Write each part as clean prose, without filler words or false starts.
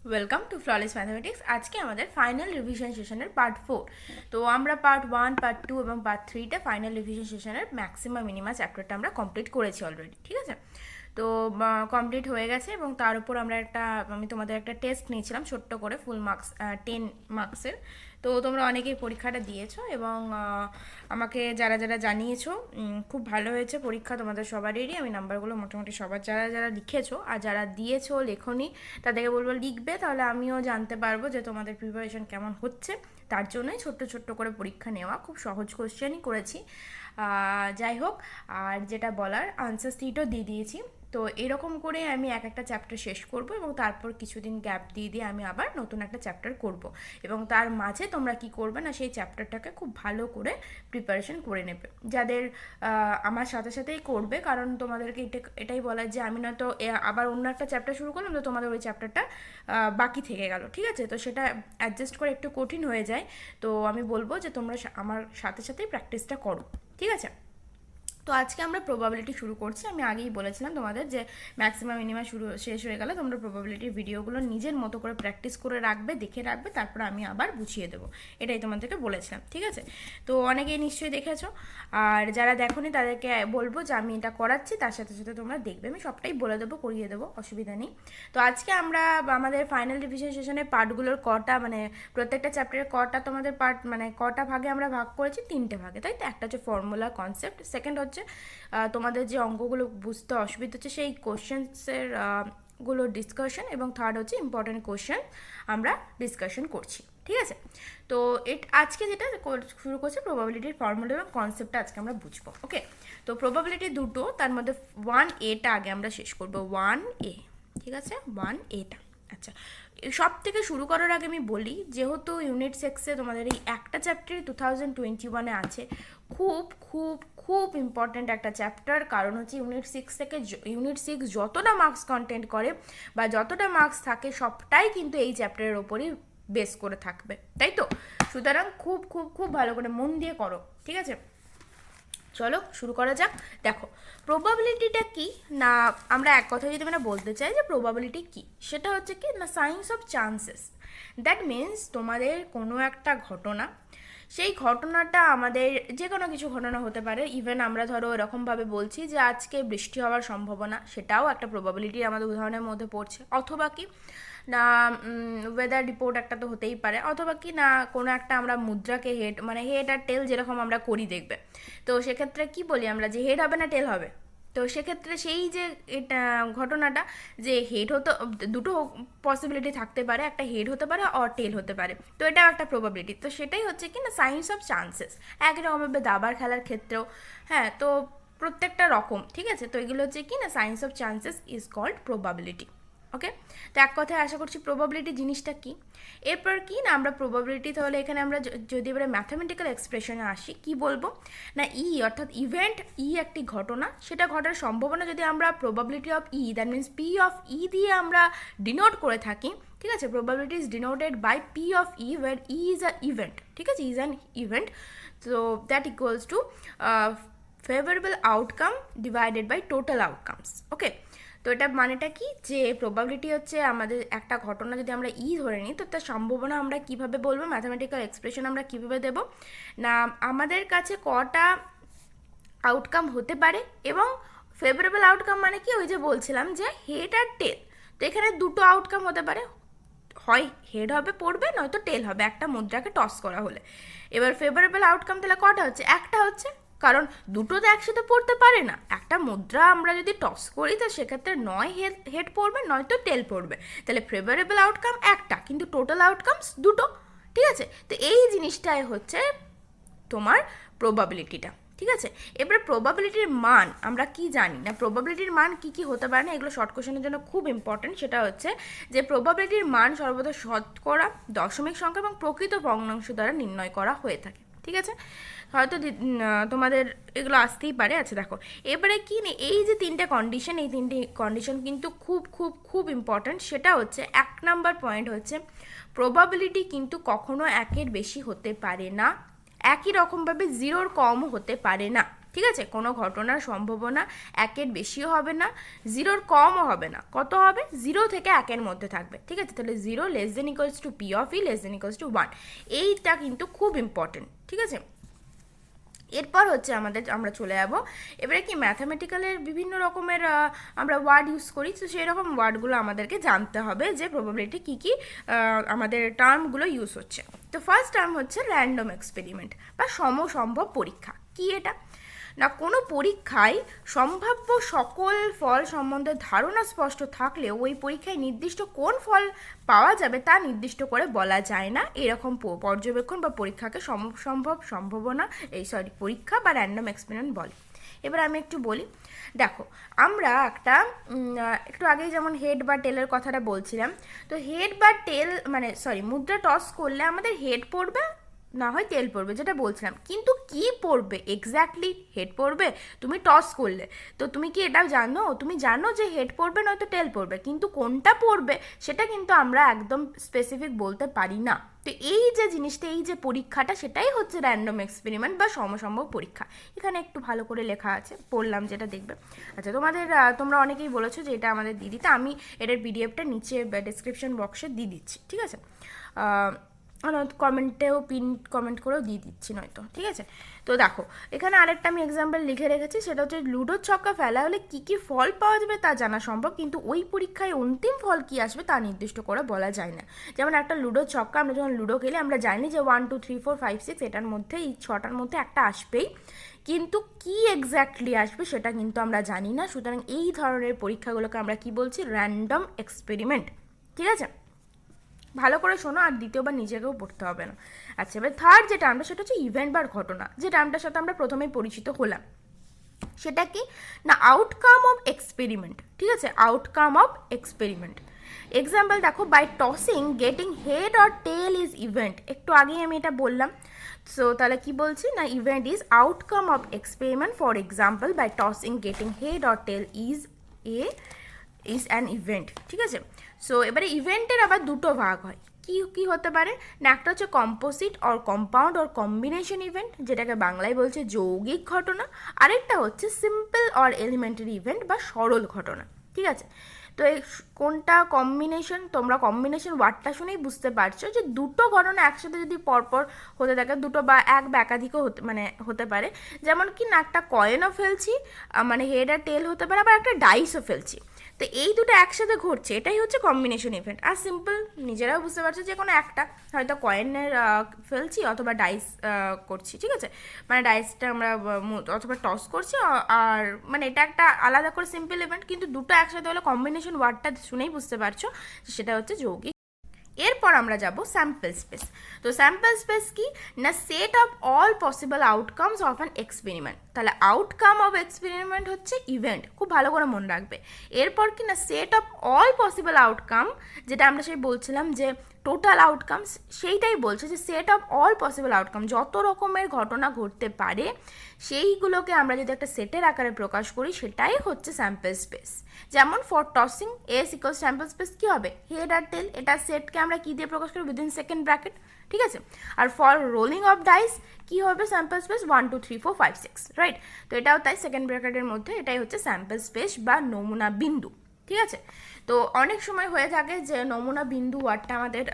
Welcome to flawless mathematics. আজকে আমাদের final revision সেশনের পার্ট 4। তো আমরা পার্ট 1, পার্ট 2 এবং পার্ট 3টা ফাইনাল রিভিশন সেশনের ম্যাক্সিমাম মিনিমাম চ্যাপ্টারটা আমরা কমপ্লিট করেছি অলরেডি, ঠিক আছে? তো কমপ্লিট হয়ে গেছে এবং তার উপর আমি তোমাদের একটা টেস্ট নিয়েছিলাম ছোট্ট করে, ফুল মার্কস 10 মার্কসের। তো তোমরা অনেকেই পরীক্ষাটা দিয়েছো এবং আমাকে যারা যারা জানিয়েছো খুব ভালো হয়েছে পরীক্ষা তোমাদের সবারই। আমি নাম্বারগুলো মোটামুটি সবার যারা যারা লিখেছো আর যারা দিয়েছো লেখনি তাদেরকে বলবো লিখবে, তাহলে আমিও জানতে পারবো যে তোমাদের প্রিপারেশন কেমন হচ্ছে। তার জন্যই ছোট্ট ছোট্ট করে পরীক্ষা নেওয়া, খুব সহজ কোশ্চেনই করেছি। যাই হোক, আর যেটা বলার আনসার শিটও দিয়ে দিয়েছি। তো এরকম করে আমি এক একটা চ্যাপ্টার শেষ করব এবং তারপর কিছুদিন গ্যাপ দিয়ে দিয়ে আমি আবার নতুন একটা চ্যাপ্টার করব, এবং তার মাঝে তোমরা কি করবে না সেই চ্যাপ্টারটাকে খুব ভালো করে প্রিপারেশন করে নেবে, যাদের আমার সাথে সাথেই করবে। কারণ তোমাদেরকে এটাই বলার যে আমি নয়তো আবার অন্য একটা চ্যাপ্টার শুরু করলাম, তো তোমাদের ওই চ্যাপ্টারটা বাকি থেকে গেল, ঠিক আছে? তো সেটা অ্যাডজাস্ট করে একটু কঠিন হয়ে যায়। তো আমি বলবো যে তোমরা আমার সাথে সাথেই প্র্যাকটিসটা করো, ঠিক আছে? তো আজকে আমরা প্রবাবিলিটি শুরু করছি। আমি আগেই বলেছিলাম তোমাদের যে ম্যাক্সিমাম মিনিমাম শেষ হয়ে গেলে তোমরা প্রবাবিলিটির ভিডিওগুলো নিজের মতো করে প্র্যাকটিস করে রাখবে, দেখে রাখবে, তারপর আমি আবার বুঝিয়ে দেবো। এটাই তোমাদেরকে বলেছিলাম, ঠিক আছে? তো অনেকেই নিশ্চয়ই দেখেছো, আর যারা দেখোনি তাদেরকে বলবো যে আমি এটা করাচ্ছি, তার সাথে সাথে তোমরা দেখবে। আমি সবটাই বলে দেবো, করিয়ে দেবো, অসুবিধা নেই। তো আজকে আমরা আমাদের ফাইনাল রিভিশন সেশনের পার্টগুলোর কটা, মানে প্রত্যেকটা চ্যাপ্টারের কটা তোমাদের পার্ট, মানে কটা ভাগে আমরা ভাগ করেছি? 3টে ভাগে, তাই তো? একটা হচ্ছে ফর্মুলা কনসেপ্ট, সেকেন্ড হচ্ছে তোমাদের যে অঙ্কগুলো বুঝতে অসুবিধা হচ্ছে সেই কোশ্চেন্সের গুলো ডিসকাশন, এবং থার্ড হচ্ছে ইম্পর্টেন্ট কোশ্চেন আমরা ডিসকাশন করছি, ঠিক আছে? তো আজকে যেটা শুরু করছে প্রবাবিলিটির ফর্মুলা এবং কনসেপ্টটা আজকে আমরা বুঝবো, ওকে? তো প্রবাবিলিটি দুটো, তার মধ্যে 1A আগে আমরা শেষ করবো, 1A, ঠিক আছে? 1A। আচ্ছা, সব থেকে শুরু করার আগে আমি বলি, যেহেতু ইউনিট 6-এ তোমাদের এই একটা চ্যাপ্টারই 2021-এ আছে, খুব খুব খুব ইম্পর্ট্যান্ট একটা চ্যাপ্টার। কারণ হচ্ছে ইউনিট 6 যতটা মার্কস কন্টেন্ট করে বা যতটা মার্কস থাকে সবটাই কিন্তু এই চ্যাপ্টারের ওপরই বেস করে থাকবে, তাই তো? সুতরাং খুব খুব খুব ভালো করে মন দিয়ে করো, ঠিক আছে? চলো শুরু করা যাক। দেখো, প্রবাবিলিটিটা কি না, আমরা এক কথা যদি আমরা বলতে চাই যে প্রবাবিলিটি কি, সেটা হচ্ছে কি না science of chances. That means তোমাদের কোনো একটা ঘটনা, সেই ঘটনাটা আমাদের যে কোনো কিছু ঘটনা হতে পারে। ইভেন আমরা ধরো এরকমভাবে বলছি যে আজকে বৃষ্টি হওয়ার সম্ভাবনা, সেটাও একটা প্রবাবিলিটি আমাদের উদাহরণের মধ্যে পড়ছে। অথবা কি না ওয়েদার রিপোর্ট একটা তো হতেই পারে, অথবা কি না কোনো একটা আমরা মুদ্রাকে হেড, মানে হেড আর টেল যেরকম আমরা করি দেখবে, তো সেক্ষেত্রে কি বলি আমরা যে হেড হবে না টেল হবে। তো সেক্ষেত্রে সেই যে এটা ঘটনাটা, যে হেড হতো, দুটো পসিবিলিটি থাকতে পারে, একটা হেড হতে পারে আর টেল হতে পারে, তো এটাও একটা প্রবাবিলিটি। তো সেটাই হচ্ছে কি না সায়েন্স অফ চান্সেস। একই রকমভাবে দাবার খেলার ক্ষেত্রেও, হ্যাঁ, তো প্রত্যেকটা রকম, ঠিক আছে? তো এগুলো হচ্ছে কি না science of chances is called probability, okay? তো এক কথায় আশা করছি প্রবাবিলিটি জিনিসটা কি। এরপর কি না আমরা প্রবাবিলিটি, তাহলে এখানে আমরা যদি এবারে ম্যাথামেটিক্যাল এক্সপ্রেশনে আসি, কি বলবো না অর্থাৎ ইভেন্ট, একটি ঘটনা, সেটা ঘটার সম্ভাবনা যদি আমরা probability of that means P of দিয়ে আমরা ডিনোট করে থাকি, ঠিক আছে? Probability is denoted by P of where is a event, ঠিক আছে? Is an event. তো that equals to favourable outcome divided by total outcomes, okay? তো এটা মানেটা কি, যে প্রবাবিলিটি হচ্ছে আমাদের একটা ঘটনা যদি আমরা ধরে নিই, তো তার সম্ভাবনা আমরা কিভাবে বলবো, ম্যাথামেটিক্যাল এক্সপ্রেশন আমরা কিভাবে দেব না, আমাদের কাছে কটা আউটকাম হতে পারে, এবং ফেভারেবল আউটকাম মানে কি, ওই যে বলছিলাম যে হেড আর টেল। তো এখানে দুটো আউটকাম হতে পারে, হয় হেড হবে পড়বে, নয়তো টেল হবে, একটা মুদ্রাকে টস করা হলে। এবার ফেভারেবল আউটকাম তাহলে কটা হচ্ছে? একটা হচ্ছে, কারণ দুটো তো একসাথে পড়তে পারে না। একটা মুদ্রা আমরা যদি টস করি তো সেক্ষেত্রে নয় হেড পড়বে, নয়তো টেল পড়বে। তাহলে ফেভারেবল আউটকাম একটা, কিন্তু টোটাল আউটকামস দুটো, ঠিক আছে? তো এই জিনিসটাই হচ্ছে তোমার প্রবাবিলিটিটা, ঠিক আছে? এবারে প্রবাবিলিটির মান আমরা কি জানি না, প্রবাবিলিটির মান কি কি হতে পারে না, এগুলো শর্ট কোশ্চেনের জন্য খুব ইম্পর্টেন্ট। সেটা হচ্ছে যে প্রবাবিলিটির মান সর্বদা শতকরা, দশমিক সংখ্যা এবং প্রকৃত ভগ্নাংশ দ্বারা নির্ণয় করা হয়ে থাকে, ঠিক আছে? হয়তো তোমাদের এগুলো আসতেই পারে। আচ্ছা দেখো, এবারে কি নেই, এই যে তিনটে কন্ডিশন, এই তিনটে কন্ডিশন কিন্তু খুব খুব খুব ইম্পর্ট্যান্ট। সেটা হচ্ছে 1 নাম্বার পয়েন্ট হচ্ছে প্রবাবিলিটি কিন্তু কখনো 1-এর বেশি হতে পারে না, একই রকমভাবে 0-র কমও হতে পারে না, ঠিক আছে, কোনো ঘটনার সম্ভাবনা 1-এর বেশিও হবে না, 0-র কমও হবে না। কত হবে? 0 থেকে 1-এর মধ্যে থাকবে। ঠিক আছে, তাহলে 0 less than equals to P of E less than equals to 1। এইটা কিন্তু খুব ইম্পর্টেন্ট। ঠিক আছে, এরপর হচ্ছে আমরা চলে যাব এবারে কি ম্যাথামেটিক্যালের বিভিন্ন রকমের আমরা ওয়ার্ড ইউজ করি, তো সেই রকম ওয়ার্ডগুলো আমাদেরকে জানতে হবে যে প্রবাবিলিটি কী কী আমাদের টার্মগুলো ইউজ হচ্ছে। তো ফার্স্ট টার্ম হচ্ছে র্যান্ডম এক্সপেরিমেন্ট বা সমসম্ভব পরীক্ষা। কি এটা না, কোনো পরীক্ষায় সম্ভাব্য সকল ফল সম্বন্ধে ধারণা স্পষ্ট থাকলেও ওই পরীক্ষায় নির্দিষ্ট কোন ফল পাওয়া যাবে তা নির্দিষ্ট করে বলা যায় না, এরকম পর্যবেক্ষণ বা পরীক্ষাকে পরীক্ষা বা র্যান্ডম এক্সপেরিমেন্ট বলে। এবার আমি একটু বলি, দেখো আমরা একটু আগেই যেমন হেড বা টেলের কথাটা বলছিলাম, তো হেড বা টেল মুদ্রা টস করলে আমাদের হেড পড়বে না হয় টেল পড়বে, যেটা বলছিলাম। কিন্তু কি পড়বে এক্স্যাক্টলি? হেড পড়বে। তুমি টস করলে তো তুমি কি এটাও জানো? তুমি জানো যে হেড পড়বে নয়তো টেল পড়বে, কিন্তু কোনটা পড়বে সেটা কিন্তু আমরা একদম স্পেসিফিক বলতে পারি না। তো এই যে জিনিসটা, এই যে পরীক্ষাটা, সেটাই হচ্ছে র্যান্ডম এক্সপেরিমেন্ট বা সমসম্ভব পরীক্ষা। এখানে একটু ভালো করে লেখা আছে, পড়লাম যেটা দেখবে। আচ্ছা, তোমরা অনেকেই বলেছো যে এটা আমাদের দিদিতে, আমি এটার পিডিএফটা নিচে ডেসক্রিপশন বক্সে দিয়ে দিচ্ছি। ঠিক আছে, কমেন্টেও কমেন্ট করেও দিয়ে দিচ্ছি নয়তো। ঠিক আছে, তো দেখো এখানে আরেকটা আমি এক্সাম্পল লিখে রেখেছি, সেটা হচ্ছে লুডোর ছক্কা ফেলা হলে কী কী ফল পাওয়া যাবে তা জানা সম্ভব, কিন্তু ওই পরীক্ষায় অন্তিম ফল কী আসবে তা নির্দিষ্ট করে বলা যায় না। যেমন একটা লুডোর ছক্কা, আমরা যখন লুডো খেলি আমরা জানি যে 1 2 3 4 5 6 এটার মধ্যে, এই 6টার মধ্যে একটা আসবেই, কিন্তু কি এক্স্যাক্টলি আসবে সেটা কিন্তু আমরা জানি না। সুতরাং এই ধরনের পরীক্ষাগুলোকে আমরা কি বলছি? Random experiment. ঠিক আছে, ভালো করে শোনো, আর দ্বিতীয়বার নিজেকেও পড়তে হবে না। আচ্ছা, এবার থার্ড যে টার্মটা, সেটা হচ্ছে ইভেন্ট বা ঘটনা, যে টার্মটার সাথে আমরা প্রথমেই পরিচিত হলাম। সেটা কি না, আউটকাম অফ এক্সপেরিমেন্ট। ঠিক আছে, আউটকাম অফ এক্সপেরিমেন্ট। এক্সাম্পল দেখো, by tossing getting head or tail is event. একটু আগেই আমি এটা বললাম। সো তাহলে কি বলছি না, event is outcome of experiment. For example, by tossing getting head or tail is an event. ঠিক আছে, সো এবারে ইভেন্টের আবার দুটো ভাগ হয়। কি কি হতে পারে না, একটা হচ্ছে composite or compound or combination event, যেটাকে বাংলায় বলছে যৌগিক ঘটনা। আরেকটা হচ্ছে সিম্পল অর এলিমেন্টারি ইভেন্ট বা সরল ঘটনা। ঠিক আছে, তো এই কোনটা কম্বিনেশন, তোমরা কম্বিনেশন ওয়ার্ডটা শুনেই বুঝতে পারছো যে দুটো ঘটনা একসাথে যদি পরপর হতে থাকে, দুটো বা এক বা একাধিকও হতে পারে। যেমন কি না, একটা কয়েনও ফেলছি, হেড আর টেল হতে পারে, আবার একটা ডাইসও ফেলছি। তো এই দুটো একসাথে ঘটছে, এটাই হচ্ছে কম্বিনেশন ইভেন্ট। আর সিম্পল নিজেরাও বুঝতে পারছো, যে কোনো একটা হয়তো কয়েনের ফেলছি অথবা ডাইস করছি। ঠিক আছে, ডাইসটা আমরা অথবা টস করছি, আর এটা একটা আলাদা করে সিম্পল ইভেন্ট, কিন্তু দুটো একসাথে হলে কম্বিনেশন ওয়ার্ডটা শুনেই বুঝতে পারছো সেটা হচ্ছে যৌগিক। এরপর আমরা যাব স্যাম্পল স্পেস। তো স্যাম্পল স্পেস কি না, set of all possible outcomes of an experiment. তাহলে আউটকাম অফ এক্সপেরিমেন্ট হচ্ছে ইভেন্ট, খুব ভালো করে মনে রাখবে। এরপর কি না, set of all possible outcome, যেটা আমরা সেই বলছিলাম যে টোটাল আউটকামস, সেইটাই বলছে যে set of all possible outcome, যত রকমের ঘটনা ঘটতে পারে সেইগুলোকে আমরা যদি একটা সেটের আকারে প্রকাশ করি, সেটাই হচ্ছে স্যাম্পল স্পেস। যেমন for tossing S equal sample space কী হবে, হেড আর টেল, এটা সেটকে আমরা কী দিয়ে প্রকাশ করি, উইদিন সেকেন্ড ব্র্যাকেট। ঠিক আছে, আর ফর রোলিং অফ ডাইস কী হবে, স্যাম্পল স্পেস 1 2 3 4 5 6, রাইট। তো এটাও তাই সেকেন্ড ব্র্যাকেটের মধ্যে, এটাই হচ্ছে স্যাম্পল স্পেস বা নমুনা বিন্দু। ঠিক আছে, তো অনেক সময় হয়ে থাকে যে নমুনা বিন্দু ওয়ার্ডটা আমাদের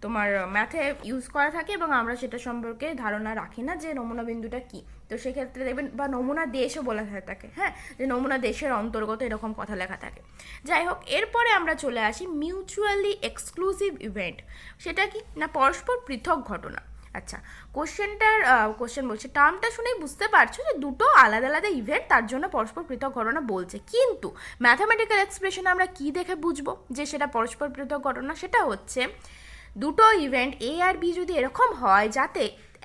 তোমার ম্যাথে ইউজ করা থাকে, এবং আমরা সেটা সম্পর্কে ধারণা রাখি না যে নমুনা বিন্দুটা কী। তো সেক্ষেত্রে দেখবেন, বা নমুনা দেশও বলা হয়ে থাকে, হ্যাঁ, যে নমুনা দেশের অন্তর্গত এরকম কথা লেখা থাকে। যাই হোক, এরপরে আমরা চলে আসি মিউচুয়ালি এক্সক্লুসিভ ইভেন্ট। সেটা কি না, পরস্পর পৃথক ঘটনা। আচ্ছা, কোশ্চেন বলছে, টার্মটা শুনেই বুঝতে পারছো যে দুটো আলাদা আলাদা ইভেন্ট, তার জন্য পরস্পর পৃথক ঘটনা বলছে। কিন্তু ম্যাথামেটিক্যাল এক্সপ্রেশনে আমরা কি দেখে বুঝবো যে সেটা পরস্পর পৃথক ঘটনা? সেটা হচ্ছে দুটো ইভেন্ট এ আর বি যদি এরকম হয় যাতে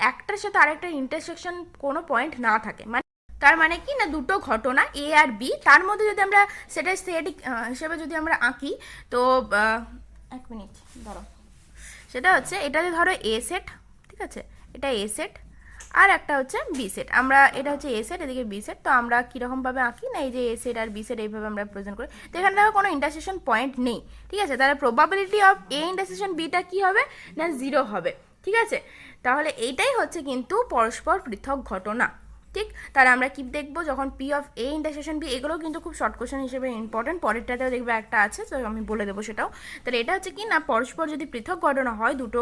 একটার সাথে আরেকটার ইন্টারসেকশন কোনো পয়েন্ট না থাকে, তার মানে কি না, দুটো ঘটনা এ আর বি, তার মধ্যে যদি আমরা সেটা সেট হিসেবে যদি আমরা আঁকি, তো এক মিনিট ধরো, সেটা হচ্ছে এটা যে ধরো এ সেট, ঠিক আছে, এটা এ সেট, আর একটা হচ্ছে বি সেট। আমরা এটা হচ্ছে এ সেট, এদিকে বি সেট। তো আমরা কীরকমভাবে আঁকি না, এই যে এ সেট আর বি সেট এইভাবে আমরা প্রেজেন্ট করি। তো এখানে দেখো কোনো ইন্টারসেকশন পয়েন্ট নেই। ঠিক আছে, তাহলে probability of A intersection beta কী হবে না, 0 হবে। ঠিক আছে, তাহলে এইটাই হচ্ছে কিন্তু পরস্পর পৃথক ঘটনা। ঠিক, তাহলে আমরা কি দেখবো, যখন P of A intersection B, এগুলো কিন্তু খুব শর্ট কোশ্চেন হিসেবে ইম্পর্টেন্ট, পরেরটাতেও দেখবে একটা আছে, তো আমি বলে দেবো সেটাও। তাহলে এটা হচ্ছে কি না, পরস্পর যদি পৃথক ঘটনা হয় দুটো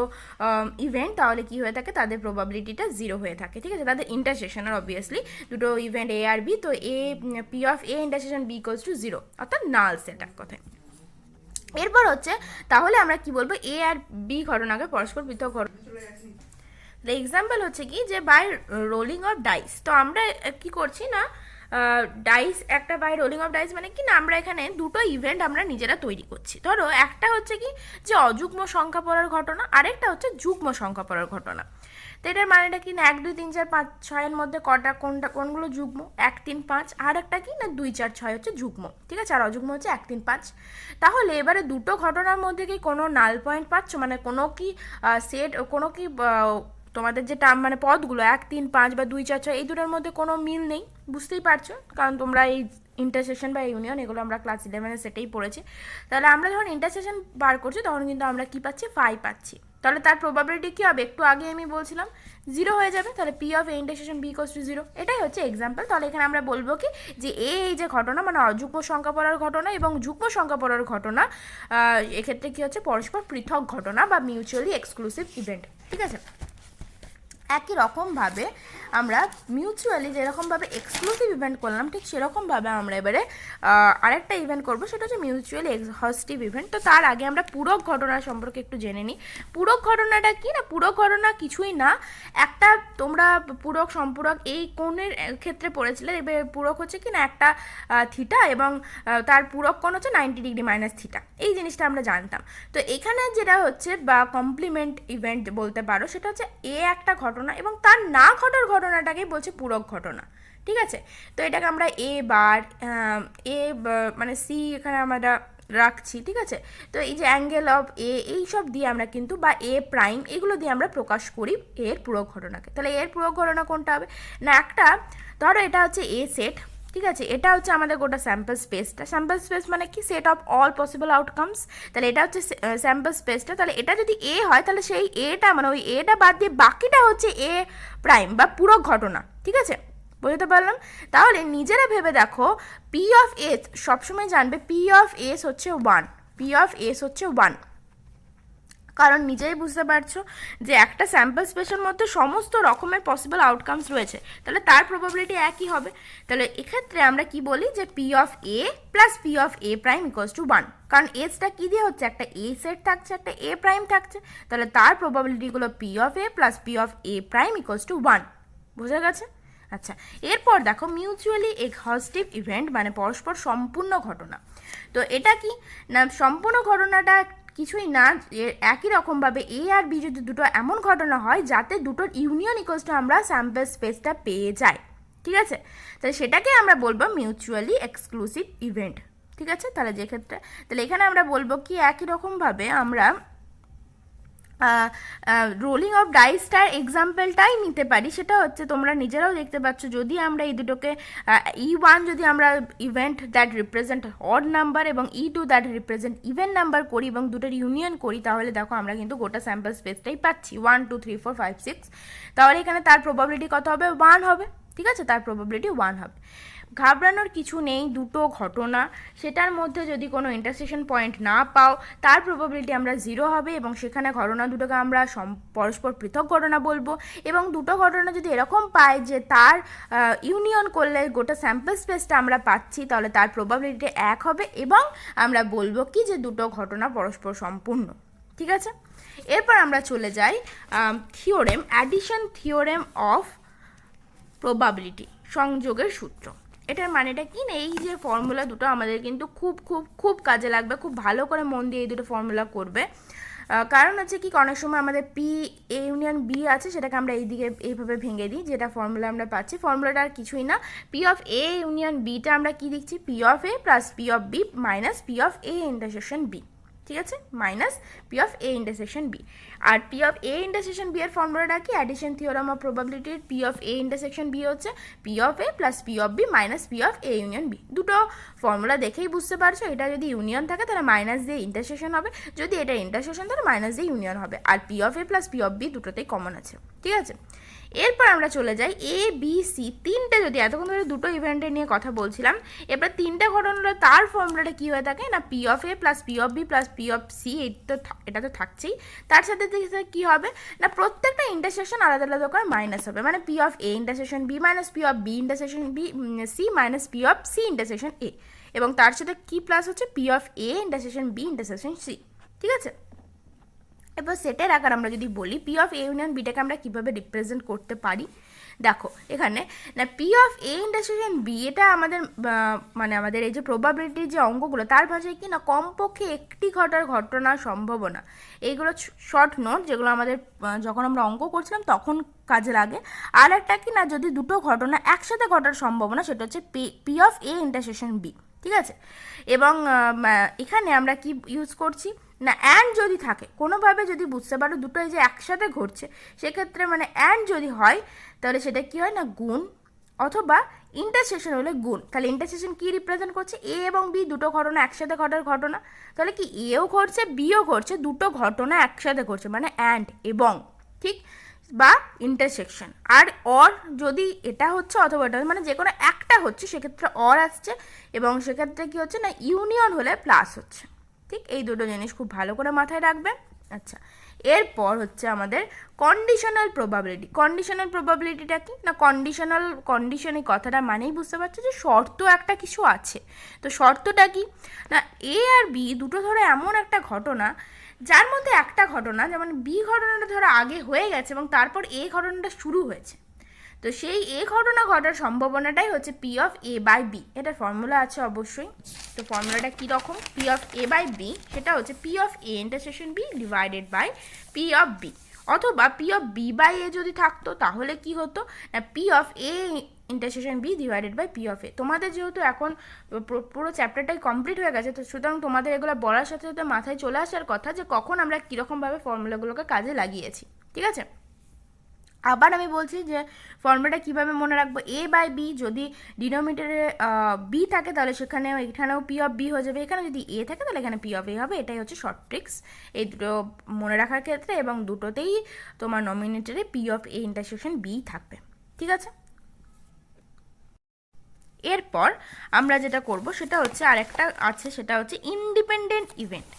ইভেন্ট, তাহলে কি হয়ে থাকে, তাদের প্রবাবিলিটিটা 0 হয়ে থাকে। ঠিক আছে, তাদের ইন্টারসেকশনের অবভিয়াসলি দুটো ইভেন্ট এ আর বি, তো এ P of A intersection B equals to 0, অর্থাৎ নাল সেট এক কথায়। এরপর হচ্ছে তাহলে আমরা কি বলবো, এ আর বি ঘটনাকে পরস্পর পৃথক ঘটনা। এক্সাম্পল হচ্ছে কি যে বাই রোলিং অফ ডাইস, তো আমরা কি করছি না, ডাইস একটা বাই রোলিং অফ ডাইস মানে কি না, আমরা এখানে দুটো ইভেন্ট আমরা নিজেরা তৈরি করছি। ধরো একটা হচ্ছে কি যে অযুগ্ম সংখ্যা পড়ার ঘটনা, আরেকটা হচ্ছে যুগ্ম সংখ্যা পড়ার ঘটনা। তো এটার মানেটা কি না, 1 2 3 4 5 6 মধ্যে কোনগুলো যুগ্ম, 1 3 5, আর একটা কি না 2 4 6 হচ্ছে যুগ্ম। ঠিক আছে, আর অযুগ্ম হচ্ছে 1 3 5। তাহলে এবারে দুটো ঘটনার মধ্যে কি কোনো নাল পয়েন্ট পাচ্ছ, মানে কোনো কি সেট, কোনো কি তোমাদের যে টার্ম মানে পদগুলো 1 3 5 বা 2 4 6 এই দুটোর মধ্যে কোনো মিল নেই, বুঝতেই পারছো, কারণ তোমরা এই ইন্টারসেকশন বা ইউনিয়ন এগুলো আমরা ক্লাস 11-এ সেটাই পড়েছি। তাহলে আমরা যখন ইন্টারসেকশন বার করছি তখন কিন্তু আমরা কি পাচ্ছি, ফাই পাচ্ছি। তাহলে তার প্রবাবিলিটি কী হবে, একটু আগে আমি বলছিলাম 0 হয়ে যাবে। তাহলে P of A intersection B equals to 0, এটাই হচ্ছে এক্সাম্পল। তাহলে এখানে আমরা বলবো কি যে এই যে ঘটনা মানে অযুগ্ম সংখ্যা পড়ার ঘটনা এবং যুগ্ম সংখ্যা পড়ার ঘটনা, এক্ষেত্রে কি হচ্ছে পরস্পর পৃথক ঘটনা বা মিউচুয়ালি এক্সক্লুসিভ ইভেন্ট। ঠিক আছে, একই রকমভাবে আমরা মিউচুয়ালি যেরকমভাবে এক্সক্লুসিভ ইভেন্ট করলাম, ঠিক সেরকমভাবে আমরা এবারে আরেকটা ইভেন্ট করবো, সেটা হচ্ছে মিউচুয়ালি এক্সহস্টিভ ইভেন্ট। তো তার আগে আমরা পূরক ঘটনা সম্পর্কে একটু জেনে নিই। পূরক ঘটনাটা কি না, পূরক ঘটনা কিছুই না, একটা তোমরা পূরক সম্পূরক এই কোণের ক্ষেত্রে পড়েছিলে, এবার পূরক হচ্ছে কি না একটা থিটা এবং তার পূরক কোণ হচ্ছে 90 ডিগ্রি মাইনাস থিটা, এই জিনিসটা আমরা জানতাম। তো এখানে যেটা হচ্ছে বা কমপ্লিমেন্ট ইভেন্ট বলতে পারো, সেটা হচ্ছে এ একটা ঘটনা এবং তার না ঘটার ঘটনাটাকেই বলছে পূরক ঘটনা। ঠিক আছে, তো এটাকে আমরা এ বার মানে সি এখানে আমরা রাখছি। ঠিক আছে, তো এই যে অ্যাঙ্গেল অফ এ এই সব দিয়ে আমরা কিন্তু বা এ প্রাইম এগুলো দিয়ে আমরা প্রকাশ করি এর পূরক ঘটনাকে। তাহলে এর পূরক ঘটনা কোনটা হবে না, একটা ধরো এটা হচ্ছে এ সেট। ঠিক আছে, এটা হচ্ছে আমাদের গোটা স্যাম্পল স্পেসটা, স্যাম্পল স্পেস মানে কি, set of all possible outcomes. তাহলে এটা হচ্ছে স্যাম্পল স্পেসটা। তাহলে এটা যদি এ হয় তাহলে সেই এটা মানে ওই এটা বাদ দিয়ে বাকিটা হচ্ছে এ প্রাইম বা পূরক ঘটনা। ঠিক আছে, বুঝতে পারলাম। তাহলে নিজেরা ভেবে দেখো, পি অফ এস সবসময় জানবে পি অফ এস হচ্ছে 1, পি অফ এস হচ্ছে 1, কারণ নিজেই বুঝতে পারছো যে একটা স্যাম্পল স্পেসের মধ্যে সমস্ত রকমের পসিবল আউটকামস রয়েছে, তাহলে তার প্রবাবিলিটি একই হবে। তাহলে এক্ষেত্রে আমরা কি বলি যে P of A plus P of A prime equals to 1, কারণ এসটা কী দিয়ে হচ্ছে, একটা এ সেট থাকছে, একটা এ প্রাইম থাকছে, তাহলে তার প্রবাবিলিটিগুলো P of A plus P of A prime equals to 1। বোঝা গেছে? আচ্ছা, এরপর দেখো মিউচুয়ালি এক্সহস্টিভ ইভেন্ট মানে পরস্পর সম্পূর্ণ ঘটনা। তো এটা কি না, সম্পূর্ণ ঘটনাটা কিছুই না, একই রকমভাবে এ আর বি যদি দুটো এমন ঘটনা হয় যাতে দুটোর ইউনিয়ন ইকুয়ালস টু আমরা স্যাম্পল স্পেসটা পেয়ে যাই। ঠিক আছে, তাহলে সেটাকে আমরা বলবো মিউচুয়ালি এক্সক্লুসিভ ইভেন্ট। ঠিক আছে, তাহলে যে ক্ষেত্রে তাহলে এখানে আমরা বলবো কি একই রকমভাবে আমরা রোলিং অফ ডাইসটার এক্সাম্পলটাই নিতে পারি। সেটা হচ্ছে তোমরা নিজেরাও দেখতে পাচ্ছ, যদি আমরা এই দুটোকে E1 যদি আমরা event that represent odd number এবং E2 that represent even number করি এবং দুটোর ইউনিয়ন করি, তাহলে দেখো আমরা কিন্তু গোটা স্যাম্পল স্পেসটাই পাচ্ছি 1 2 3 4 5 6। তাহলে এখানে তার প্রবাবিলিটি কত হবে, 1 হবে। ঠিক আছে, তার প্রবাবিলিটি 1 হবে। ঘাবড়ানোর কিছু নেই, দুটো ঘটনা সেটার মধ্যে যদি কোনো ইন্টারসেকশন পয়েন্ট না পাও, তার প্রবাবিলিটি আমরা 0 হবে এবং সেখানে ঘটনা দুটোকে আমরা পরস্পর পৃথক ঘটনা বলবো। এবং দুটো ঘটনা যদি এরকম পাই যে তার ইউনিয়ন করলে গোটা স্যাম্পল স্পেসটা আমরা পাচ্ছি, তাহলে তার প্রবাবিলিটি 1 হবে এবং আমরা বলবো কি যে দুটো ঘটনা পরস্পর সম্পূর্ণ। ঠিক আছে, এরপর আমরা চলে যাই theorem, addition theorem of probability, সংযোগের সূত্র। এটার মানেটা কি না, এই যে ফর্মুলা দুটো আমাদের কিন্তু খুব খুব খুব কাজে লাগবে, খুব ভালো করে মন দিয়ে এই দুটো ফর্মুলা করবে। কারণ হচ্ছে কি, অনেক সময় আমাদের পি এ ইউনিয়ন বি আছে, সেটাকে আমরা এইদিকে এইভাবে ভেঙে দিই, যেটা ফর্মুলা আমরা পাচ্ছি। ফর্মুলাটা আর কিছুই না, P of A union beta আমরা কি দিচ্ছি, P of A plus P of B minus P of A intersection B. ঠিক আছে, minus P of A intersection B. আর P of A intersection B এর ফর্মুলাটা কি, অ্যাডিশন থিওরাম অফ প্রবাবিলিটির P of A intersection B হচ্ছে P of A plus P of B minus P of A union B. দুটো formula দেখেই বুঝতে পারছো, এটা যদি ইউনিয়ন থাকে তাহলে মাইনাস দিয়ে ইন্টারসেকশন হবে, যদি এটা ইন্টারসেকশন তাহলে মাইনাস দিয়ে ইউনিয়ন হবে। আর P of A plus P of B দুটোতেই কমন আছে। ঠিক আছে, এরপর আমরা চলে যাই এ বি সি তিনটে, যদি এতক্ষণ ধরে দুটো ইভেন্টের নিয়ে কথা বলছিলাম, এবার তিনটে ঘটনা হলো তার ফর্মুলাটা কী হয়ে থাকে না P of A plus P of B plus P of C, এটা তো থাকছেই। তার সাথে কী হবে না প্রত্যেকটা ইন্টারসেকশন আলাদা আলাদা করে মাইনাস হবে, মানে P of A intersection B minus P of B intersection B C minus P of C intersection A, এবং তার সাথে কি প্লাস হচ্ছে P of A intersection B intersection C. ঠিক আছে, এবার সেটের আকার আমরা যদি বলি পি অফ এ ইউনিয়ন বিটাকে আমরা কীভাবে রিপ্রেজেন্ট করতে পারি, দেখো এখানে না P of A intersection B, এটা আমাদের মানে আমাদের এই যে প্রবাবিলিটির যে অঙ্কগুলো তার ভাষায় কি না কমপক্ষে একটি ঘটনার সম্ভাবনা, এইগুলো শর্ট নোট যেগুলো আমাদের যখন আমরা অঙ্ক করছিলাম তখন কাজে লাগে। আর একটা কি না যদি দুটো ঘটনা একসাথে ঘটার সম্ভাবনা, সেটা হচ্ছে P of A intersection B. ঠিক আছে, এবং এখানে আমরা কি ইউজ করছি না অ্যান্ড যদি থাকে কোনোভাবে, যদি বুঝতে পারো দুটোই যে একসাথে ঘটছে, সেক্ষেত্রে মানে অ্যান্ড যদি হয় তাহলে সেটা কি হয় না গুণ, অথবা ইন্টারসেকশন হলে গুণ। তাহলে ইন্টারসেকশন কি রিপ্রেজেন্ট করছে এ এবং বি দুটো ঘটনা একসাথে ঘটার ঘটনা, তাহলে কি এও ঘটছে বিও ঘটছে, দুটো ঘটনা একসাথে ঘটছে মানে অ্যান্ড এবং, ঠিক, বা ইন্টারসেকশন। আর অর যদি এটা হচ্ছে অথবা এটা মানে যে কোনো একটা হচ্ছে সেক্ষেত্রে অর আসছে, এবং সেক্ষেত্রে কি হচ্ছে না ইউনিয়ন হলে প্লাস হচ্ছে। ঠিক, এই দুটো জিনিস খুব ভালো করে মাথায় রাখবে। আচ্ছা, এরপর হচ্ছে আমাদের কন্ডিশনাল প্রবাবিলিটি। কন্ডিশনাল প্রবাবিলিটিটা কি না কন্ডিশন এই কথাটা মানেই বুঝতে পারছো যে শর্ত একটা কিছু আছে। তো শর্তটা কি না এ আর বি দুটো ধরো এমন একটা ঘটনা যার মধ্যে একটা ঘটনা, যেমন বি ঘটনাটা ধরো আগে হয়ে গেছে এবং তারপর এ ঘটনাটা শুরু হয়েছে, তো সেই এ ঘটনা ঘটার সম্ভাবনাটাই হচ্ছে P of A by B. এটার ফর্মুলা আছে অবশ্যই। তো ফর্মুলাটা কীরকম, P of A by B সেটা হচ্ছে P of A intersection B divided by P of B, অথবা P of B by A যদি থাকতো তাহলে কি হতো না P of A intersection B divided by P of A. তোমাদের যেহেতু এখন পুরো চ্যাপ্টারটাই কমপ্লিট হয়ে গেছে, তো সুতরাং তোমাদের এগুলো বলার সাথে সাথে মাথায় চলে আসার কথা যে কখন আমরা কীরকমভাবে ফর্মুলাগুলোকে কাজে লাগিয়েছি। ঠিক আছে, আবার আমি বলছি যে ফর্মুলাটা কীভাবে মনে রাখবো, এ বাই বি যদি ডিনোমিনেটরে বি থাকে তাহলে সেখানেও এখানেও পি অফ বি হয়ে যাবে, এখানে যদি এ থাকে তাহলে এখানে পি অফ এ হবে। এটাই হচ্ছে শর্ট ট্রিক্স এই দুটো মনে রাখার ক্ষেত্রে, এবং দুটোতেই তোমার নমিনেটরে P of A intersection B থাকবে। ঠিক আছে, এরপর আমরা যেটা করব সেটা হচ্ছে আরেকটা আছে, সেটা হচ্ছে ইন্ডিপেন্ডেন্ট ইভেন্ট।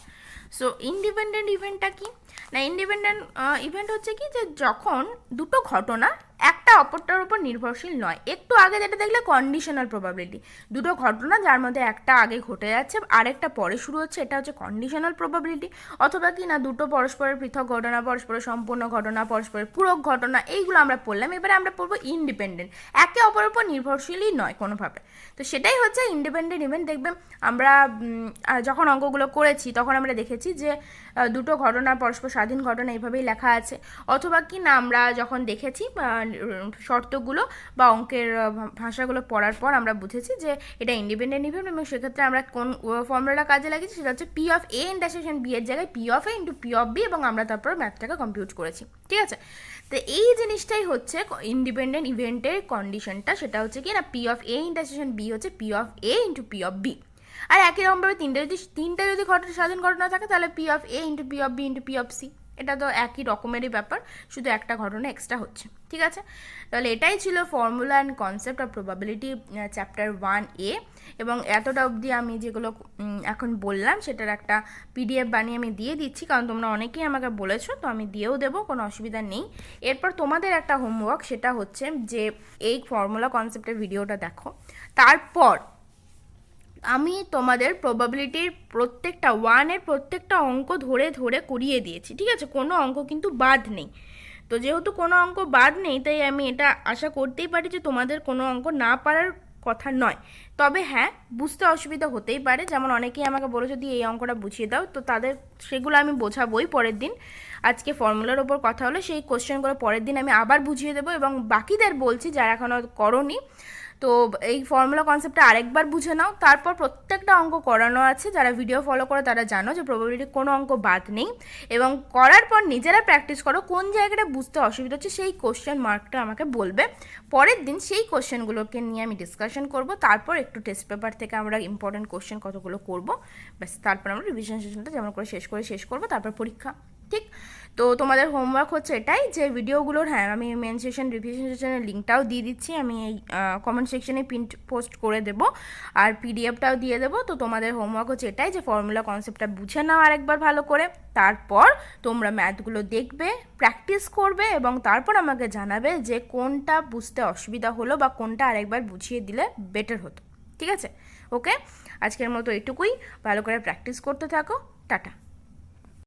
সো ইন্ডিপেন্ডেন্ট ইভেন্টটা কি না ইন্ডিপেন্ডেন্ট ইভেন্ট হচ্ছে কি যে যখন দুটো ঘটনা একটা অপরটার উপর নির্ভরশীল নয়। একটু আগে যেটা দেখলে কন্ডিশনাল প্রবাবিলিটি, দুটো ঘটনা যার মধ্যে একটা আগে ঘটে যাচ্ছে আরেকটা পরে শুরু হচ্ছে, এটা হচ্ছে কন্ডিশনাল প্রবাবিলিটি। অথবা কি না দুটো পরস্পরের পৃথক ঘটনা, পরস্পরের সম্পূর্ণ ঘটনা, পরস্পরের পূরক ঘটনা, এইগুলো আমরা পড়লাম। এবারে আমরা পড়বো ইন্ডিপেন্ডেন্ট, একে অপরের উপর নির্ভরশীলই নয় কোনোভাবে। তো সেটাই হচ্ছে ইন্ডিপেন্ডেন্ট ইভেন্ট। দেখবেন আমরা যখন অঙ্কগুলো করেছি তখন আমরা দেখেছি যে দুটো ঘটনা পরস্পর স্বাধীন ঘটনা এইভাবেই লেখা আছে। অথবা কি না আমরা যখন দেখেছি শর্তগুলো বা অঙ্কের ভাষাগুলো পড়ার পর আমরা বুঝেছি যে এটা ইন্ডিপেন্ডেন্ট ইভেন্ট, এবং সেক্ষেত্রে আমরা কোন ফর্মুলাটা কাজে লাগিয়েছি সেটা হচ্ছে P of A intersection B এর জায়গায় P of A into P of B, এবং আমরা তারপর ম্যাথটাকে কম্পিউট করেছি। ঠিক আছে, তো এই জিনিসটাই হচ্ছে ইন্ডিপেন্ডেন্ট ইভেন্টের কন্ডিশনটা, সেটা হচ্ছে কি না P of A intersection B হচ্ছে P of A into P of B. আর একই রকমভাবে তিনটে যদি স্বাধীন ঘটনা থাকে তাহলে P of A into P of B into P of C, এটা তো একই রকমেরই ব্যাপার, শুধু একটা ঘটনা এক্সট্রা হচ্ছে। ঠিক আছে, তাহলে এটাই ছিল formula and concept of probability chapter 1A, এবং এতটা অবধি আমি যেগুলো এখন বললাম সেটার একটা PDF বানিয়ে আমি দিয়ে দিচ্ছি, কারণ তোমরা অনেকেই আমাকে বলেছো, তো আমি দিয়েও দেবো, কোনো অসুবিধা নেই। এরপর তোমাদের একটা হোমওয়ার্ক, সেটা হচ্ছে যে এই ফর্মুলা কনসেপ্টের ভিডিওটা দেখো, তারপর আমি তোমাদের প্রবাবিলিটির প্রত্যেকটা প্রত্যেকটা অঙ্ক ধরে ধরে করিয়ে দিয়েছি। ঠিক আছে, কোনো অঙ্ক কিন্তু বাদ নেই। তো যেহেতু কোনো অঙ্ক বাদ নেই, তাই আমি এটা আশা করতেই পারি যে তোমাদের কোনো অঙ্ক না পারার কথা নয়। তবে হ্যাঁ, বুঝতে অসুবিধা হতেই পারে, যেমন অনেকেই আমাকে বলে যদি এই অঙ্কটা বুঝিয়ে দাও, তো তাদের সেগুলো আমি বোঝাবোই পরের দিন। আজকে ফর্মুলার ওপর কথা হলো, সেই কোশ্চেনগুলো পরের দিন আমি আবার বুঝিয়ে দেবো, এবং বাকিদের বলছি যারা এখনও করোনি, তো এই ফর্মুলা কনসেপ্টটা আরেকবার বুঝে নাও। তারপর প্রত্যেকটা অঙ্ক করানো আছে, যারা ভিডিও ফলো করো তারা জানো যে প্রবাবিলিটি কোনো অঙ্ক বাদ নেই, এবং করার পর নিজেরা প্র্যাকটিস করো, কোন জায়গাটা বুঝতে অসুবিধা হচ্ছে সেই কোশ্চেন মার্কটা আমাকে বলবে। পরের দিন সেই কোশ্চেনগুলোকে নিয়ে আমি ডিসকাশন করব, তারপর একটু টেস্ট পেপার থেকে আমরা ইম্পর্টেন্ট কোশ্চেন কতগুলো করব, ব্যাস তারপর আমরা রিভিশন সেশনটা যেমন করে শেষ করবো, তারপর পরীক্ষা। ঠিক, তো তোমাদের হোমওয়ার্ক হচ্ছে এটাই যে ভিডিওগুলোর, হ্যাঁ আমি মেন সেশন রিভিশন সেশনের লিঙ্কটাও দিয়ে দিচ্ছি, আমি এই কমেন্ট সেকশনে প্রিন্ট পোস্ট করে দেবো আর পিডিএফটাও দিয়ে দেবো। তো তোমাদের হোমওয়ার্ক হচ্ছে এটাই যে ফর্মুলা কনসেপ্টটা বুঝে নাও আরেকবার ভালো করে, তারপর তোমরা ম্যাথগুলো দেখবে, প্র্যাকটিস করবে এবং তারপর আমাকে জানাবে যে কোনটা বুঝতে অসুবিধা হলো বা কোনটা আরেকবার বুঝিয়ে দিলে বেটার হতো। ঠিক আছে? ওকে, আজকের মতো এটুকুই, ভালো করে প্র্যাকটিস করতে থাকো, টাটা।